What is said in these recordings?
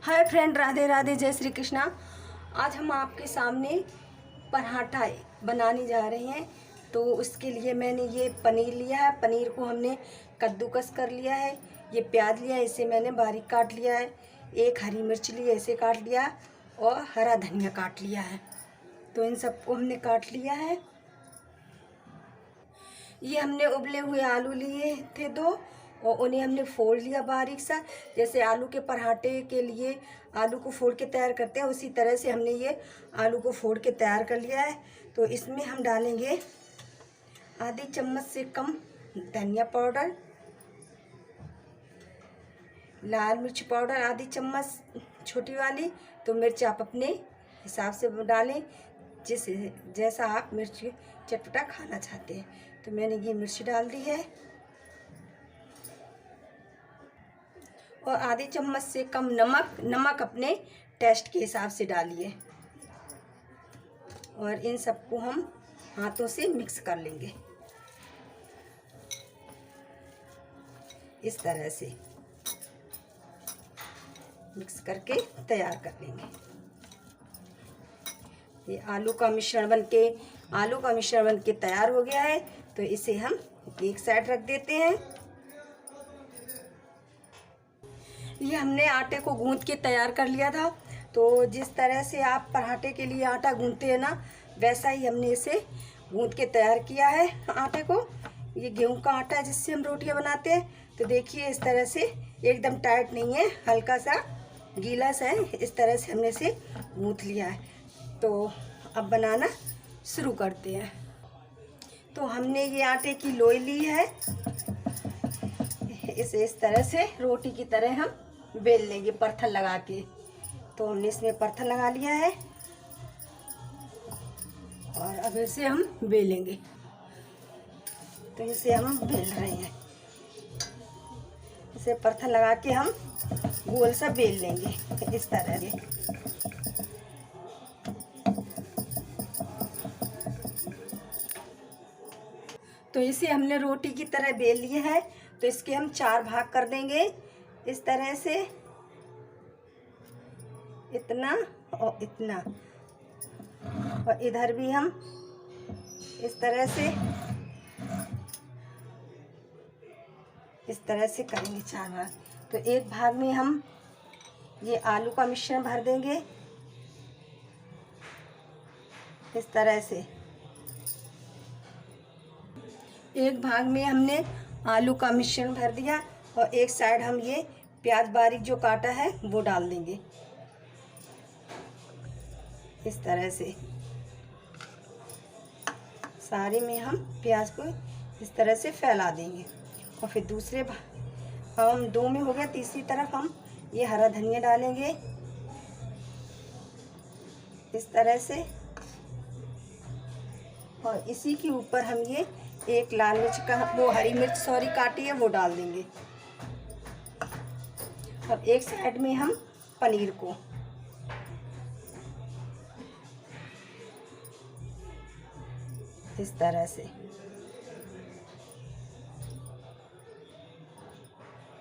Hi friend, Radhe Radhe, जय श्री कृष्णा। आज हम आपके सामने पराठा बनाने जा रहे हैं। तो उसके लिए मैंने ये पनीर लिया है। पनीर को हमने कद्दूकस कर लिया है। ये प्याज लिया है, इसे मैंने बारीक काट लिया है। एक हरी मिर्च ली है, इसे काट लिया, और हरा धनिया काट लिया है। तो इन सबको हमने काट लिया है। ये हमने उबले हुए आलू लिए थे 2, और उन्हें हमने फोड़ लिया बारीक सा। जैसे आलू के पराठे के लिए आलू को फोड़ के तैयार करते हैं, उसी तरह से हमने ये आलू को फोड़ के तैयार कर लिया है। तो इसमें हम डालेंगे आधी चम्मच से कम धनिया पाउडर, लाल मिर्च पाउडर आधी चम्मच छोटी वाली। तो मिर्च आप अपने हिसाब से डालें, जैसा आप मिर्च चटपटा खाना चाहते हैं। तो मैंने ये मिर्च डाल दी है, और आधी चम्मच से कम नमक अपने टेस्ट के हिसाब से डालिए। और इन सबको हम हाथों से मिक्स कर लेंगे, इस तरह से मिक्स करके तैयार कर लेंगे। ये आलू का मिश्रण बनके तैयार हो गया है। तो इसे हम एक साइड रख देते हैं। ये हमने आटे को गूंथ के तैयार कर लिया था। तो जिस तरह से आप पराठे के लिए आटा गूंथते हैं ना, वैसा ही हमने इसे गूंथ के तैयार किया है आटे को। ये गेहूं का आटा है जिससे हम रोटियां बनाते हैं। तो देखिए, इस तरह से एकदम टाइट नहीं है, हल्का सा गीला सा है। इस तरह से हमने इसे गूंथ लिया है। तो अब बनाना शुरू करते हैं। तो हमने ये आटे की लोई ली है। इसे इस तरह से रोटी की तरह हम बेल लेंगे परथल लगा के। तो हमने इसमें परथल लगा लिया है, और अब इसे हम बेलेंगे। तो इसे हम बेल रहे हैं। इसे परथल लगा के हम गोल सा बेल लेंगे, इस तरह से। तो इसे हमने रोटी की तरह बेल लिया है। तो इसके हम 4 भाग कर देंगे, इस तरह से, इतना और इतना। और इधर भी हम इस तरह से करेंगे 4 भाग। तो एक भाग में हम ये आलू का मिश्रण भर देंगे, इस तरह से। एक भाग में हमने आलू का मिश्रण भर दिया, और एक साइड हम ये प्याज बारीक जो काटा है वो डाल देंगे, इस तरह से। सारे में हम प्याज को इस तरह से फैला देंगे। और फिर दूसरे हम 2 में हो गया, तीसरी तरफ हम ये हरा धनिया डालेंगे, इस तरह से। और इसी के ऊपर हम ये एक लाल मिर्च का वो हरी मिर्च काटी है, वो डाल देंगे। अब एक साइड में हम पनीर को, इस तरह से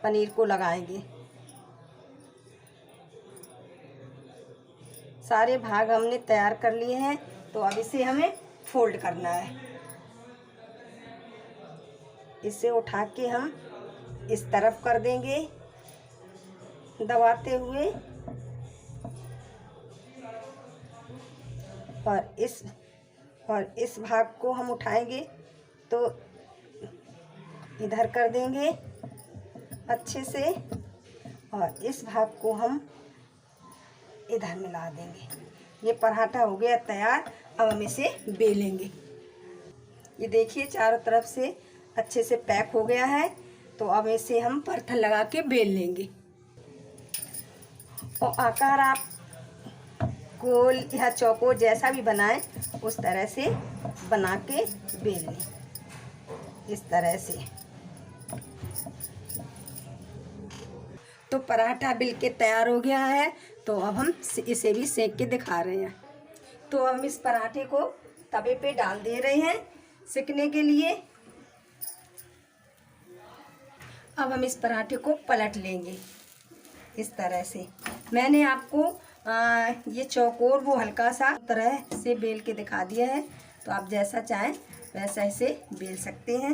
पनीर को लगाएंगे। सारे भाग हमने तैयार कर लिए हैं। तो अब इसे हमें फोल्ड करना है। इसे उठा के हम इस तरफ कर देंगे दबाते हुए, और इस भाग को हम उठाएंगे तो इधर कर देंगे अच्छे से, और इस भाग को हम इधर मिला देंगे। ये पराठा हो गया तैयार। अब हम इसे बेलेंगे। ये देखिए, चारों तरफ से अच्छे से पैक हो गया है। तो अब इसे हम परथल लगा के बेल लेंगे। और आकार आप गोल या चौकोर जैसा भी बनाएं, उस तरह से बना के बेल लें, इस तरह से। तो पराठा बिल के तैयार हो गया है। तो अब हम इसे भी सेक के दिखा रहे हैं। तो हम इस पराठे को तवे पे डाल दे रहे हैं सेकने के लिए। अब हम इस पराठे को पलट लेंगे, इस तरह से मैंने आपको ये चौकोर वो हल्का सा तरह से बेल के दिखा दिया है। तो आप जैसा चाहें वैसा इसे बेल सकते हैं।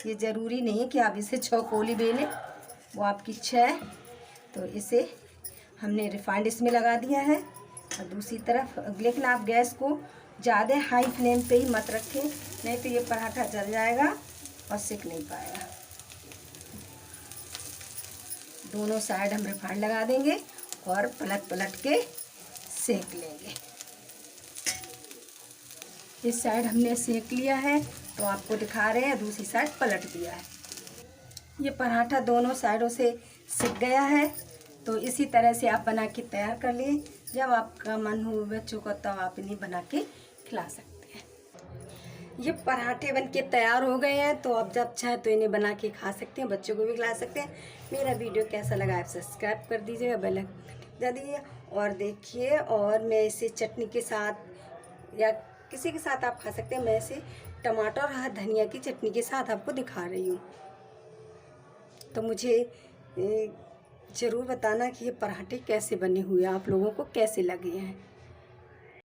ये ज़रूरी नहीं है कि आप इसे चौकोली बेलें, वो आपकी इच्छा है। तो इसे हमने रिफाइंड इसमें लगा दिया है। और दूसरी तरफ, लेकिन आप गैस को ज़्यादा हाई फ्लेम पे ही मत रखें, नहीं तो ये पराठा जल जाएगा और सिक नहीं पाएगा। दोनों साइड हम रिफाइंड लगा देंगे और पलट पलट के सेक लेंगे। इस साइड हमने सेक लिया है तो आपको दिखा रहे हैं, दूसरी साइड पलट दिया है। ये पराठा दोनों साइडों से सिक गया है। तो इसी तरह से आप बना के तैयार कर लिए। जब आपका मन हो बच्चों को तब आप इन्हें बना के खिला सकते हैं। ये पराठे बन के तैयार हो गए हैं। तो आप जब चाहें तो इन्हें बना के खा सकते हैं, बच्चों को भी खिला सकते हैं। मेरा वीडियो कैसा लगा आप सब्सक्राइब कर दीजिएगा, बेल आइकन दबा दीजिए और देखिए। और मैं इसे चटनी के साथ या किसी के साथ आप खा सकते हैं। मैं इसे टमाटर और धनिया की चटनी के साथ आपको दिखा रही हूँ। तो मुझे ज़रूर बताना कि ये पराठे कैसे बने हुए, आप लोगों को कैसे लगे हैं।